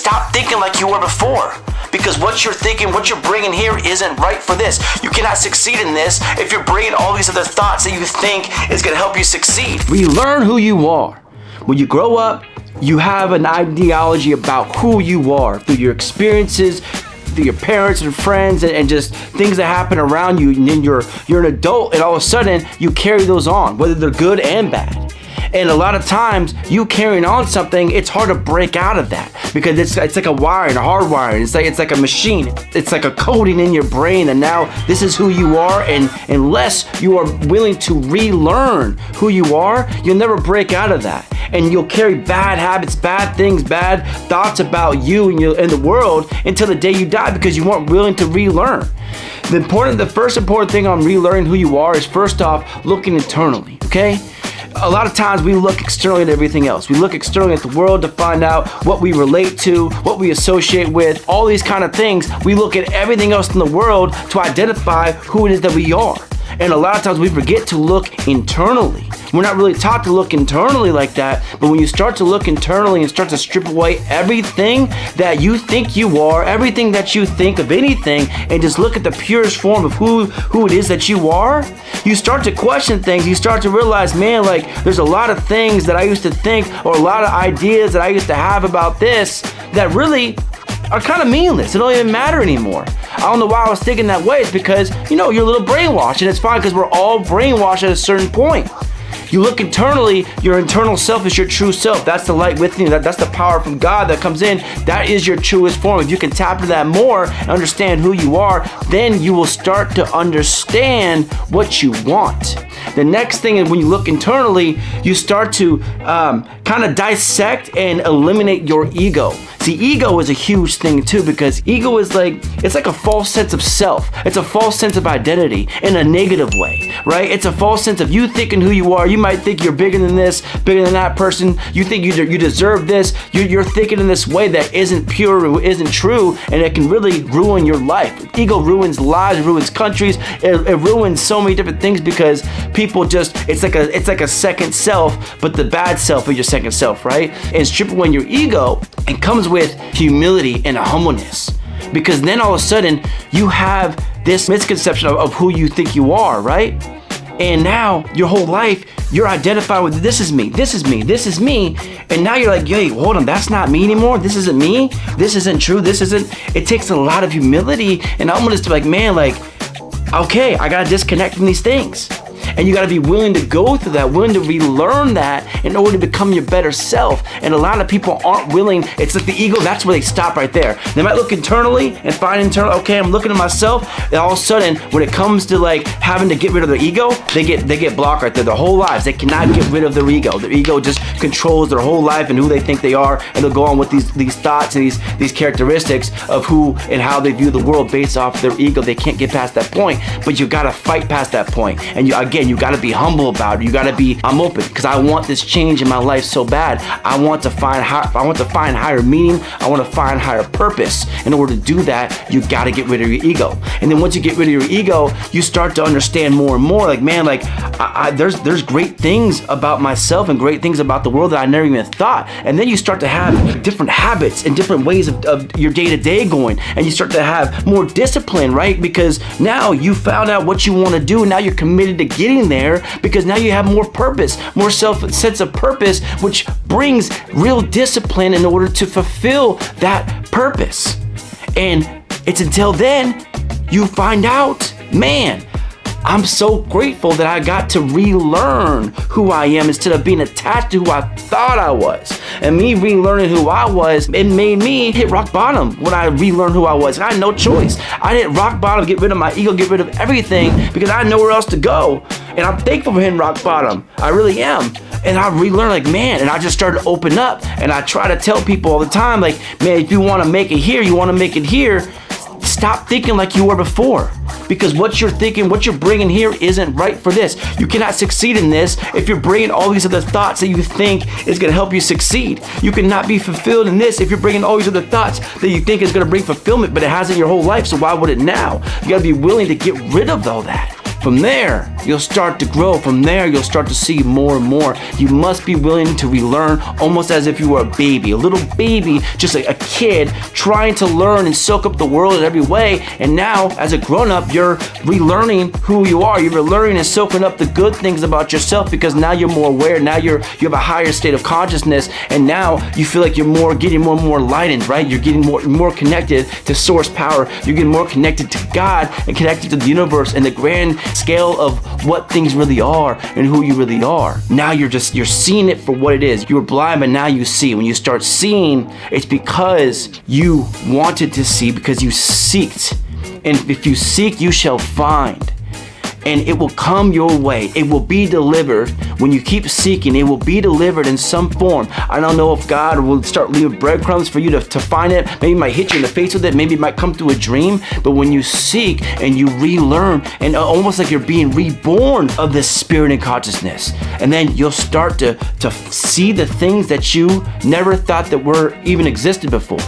stop thinking like you were before. Because what you're thinking, what you're bringing here isn't right for this. You cannot succeed in this if you're bringing all these other thoughts that you think is going to help you succeed. Relearn who you are. When you grow up, you have an ideology about who you are through your experiences, through your parents and friends, and just things that happen around you. And then you're an adult, and all of a sudden you carry those on, whether they're good and bad. And a lot of times, you carrying on something, it's hard to break out of that because it's like a wiring, a hard wiring. It's like a machine. It's like a coding in your brain, and now this is who you are. And unless you are willing to relearn who you are, you'll never break out of that. And you'll carry bad habits, bad things, bad thoughts about you and the world until the day you die because you weren't willing to relearn. The first important thing on relearning who you are is, first off, looking internally, okay? A lot of times we look externally at everything else. We look externally at the world to find out what we relate to, what we associate with, all these kind of things. We look at everything else in the world to identify who it is that we are. And a lot of times we forget to look internally. We're not really taught to look internally like that, but when you start to look internally and start to strip away everything that you think you are, everything that you think of anything, and just look at the purest form of who it is that you are, you start to question things. You start to realize, man, like there's a lot of things that I used to think, or a lot of ideas that I used to have about this that really are kind of meaningless. It don't even matter anymore. I don't know why I was thinking that way. It's because, you're a little brainwashed, and it's fine because we're all brainwashed at a certain point. You look internally, your internal self is your true self. That's the light within you. That's the power from God that comes in. That is your truest form. If you can tap into that more and understand who you are, then you will start to understand what you want. The next thing is, when you look internally, you start to kind of dissect and eliminate your ego. See, ego is a huge thing too, because ego is it's like a false sense of self. It's a false sense of identity in a negative way, right? It's a false sense of you thinking who you are. You might think you're bigger than this, bigger than that person. You think you deserve this. You're thinking in this way that isn't pure, isn't true, and it can really ruin your life. Ego ruins lives, ruins countries. It ruins so many different things because people it's like a second self, but the bad self is your second self, right? And strip away your ego, it comes with humility and a humbleness, because then all of a sudden you have this misconception of who you think you are, right? And now your whole life you're identified with, this is me, this is me, this is me. And now you're like, hey, hold on, that's not me anymore. This isn't me. This isn't true. This isn't. It takes a lot of humility and humbleness to okay, I gotta disconnect from these things. And you got to be willing to go through that, willing to relearn that in order to become your better self. And a lot of people aren't willing. It's like the ego, that's where they stop right there. They might look internally and find okay, I'm looking at myself. And all of a sudden, when it comes to having to get rid of their ego, they get blocked right there. Their whole lives, they cannot get rid of their ego. Their ego just controls their whole life and who they think they are. And they'll go on with these thoughts and these characteristics of who and how they view the world based off their ego. They can't get past that point. But you got to fight past that point. And you got to be humble about it. You got to be, I'm open because I want this change in my life so bad. I want to find higher meaning. I want to find higher purpose. In order to do that, you got to get rid of your ego. And then once you get rid of your ego, you start to understand more and more. There's great things about myself and great things about the world that I never even thought. And then you start to have different habits and different ways of your day-to-day going. And you start to have more discipline, right? Because now you found out what you want to do. And now you're committed to getting there, because now you have more purpose, more sense of purpose, which brings real discipline in order to fulfill that purpose. And it's until then you find out, man, I'm so grateful that I got to relearn who I am instead of being attached to who I thought I was. And me relearning who I was, it made me hit rock bottom when I relearned who I was. I had no choice. I hit rock bottom, get rid of my ego, get rid of everything, because I had nowhere else to go. And I'm thankful for hitting rock bottom. I really am. And I relearned, and I just started to open up. And I try to tell people all the time, man, if you want to make it here, you want to make it here, stop thinking like you were before. Because what you're thinking, what you're bringing here isn't right for this. You cannot succeed in this if you're bringing all these other thoughts that you think is going to help you succeed. You cannot be fulfilled in this if you're bringing all these other thoughts that you think is going to bring fulfillment, but it hasn't your whole life, so why would it now? You got to be willing to get rid of all that. From there, you'll start to grow. From there, you'll start to see more and more. You must be willing to relearn, almost as if you were a baby, a little baby, just like a kid trying to learn and soak up the world in every way. And now, as a grown-up, you're relearning who you are. You're relearning and soaking up the good things about yourself, because now you're more aware. Now you have a higher state of consciousness, and now you feel like you're getting more and more enlightened, right? You're getting more connected to source power. You're getting more connected to God and connected to the universe and the grand scale of what things really are and who you really are. Now you're seeing it for what it is. You were blind, but now you see. When you start seeing, it's because you wanted to see, because you seeked. And if you seek, you shall find. And it will come your way. It will be delivered. When you keep seeking, it will be delivered in some form. I don't know if God will start leaving breadcrumbs for you to find it. Maybe it might hit you in the face with it. Maybe it might come through a dream. But when you seek and you relearn, and almost like you're being reborn of this spirit and consciousness, and then you'll start to see the things that you never thought that were even existed before,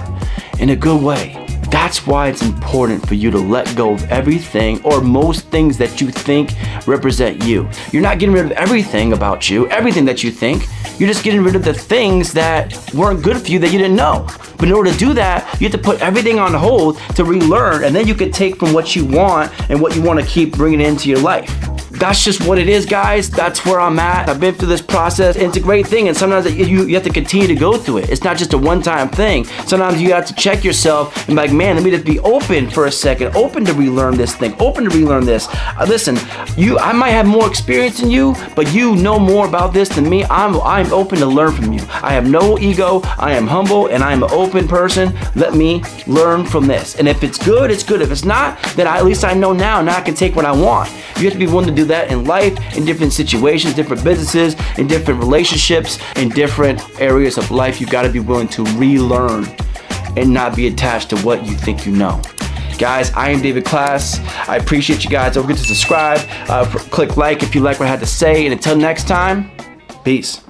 in a good way. That's why it's important for you to let go of everything, or most things that you think represent you. You're not getting rid of everything about you, everything that you think. You're just getting rid of the things that weren't good for you that you didn't know. But in order to do that, you have to put everything on hold to relearn, and then you can take from what you want and what you want to keep bringing into your life. That's just what it is, guys. That's where I'm at. I've been through this process, and it's a great thing. And sometimes you have to continue to go through it. It's not just a one-time thing. Sometimes you have to check yourself and be like, man, let me just be open for a second, open to relearn this thing, open to relearn this. Listen, I might have more experience than you, but you know more about this than me. I'm open to learn from you. I have no ego. I am humble, and I am an open person. Let me learn from this. And if it's good, it's good. If it's not, then at least I know now. Now I can take what I want. You have to be willing to do that in life, in different situations, different businesses, in different relationships, in different areas of life. You've got to be willing to relearn and not be attached to what you think you know. Guys, I am David Klass. I appreciate you guys. Don't forget to subscribe, click like if you like what I had to say, and until next time, peace.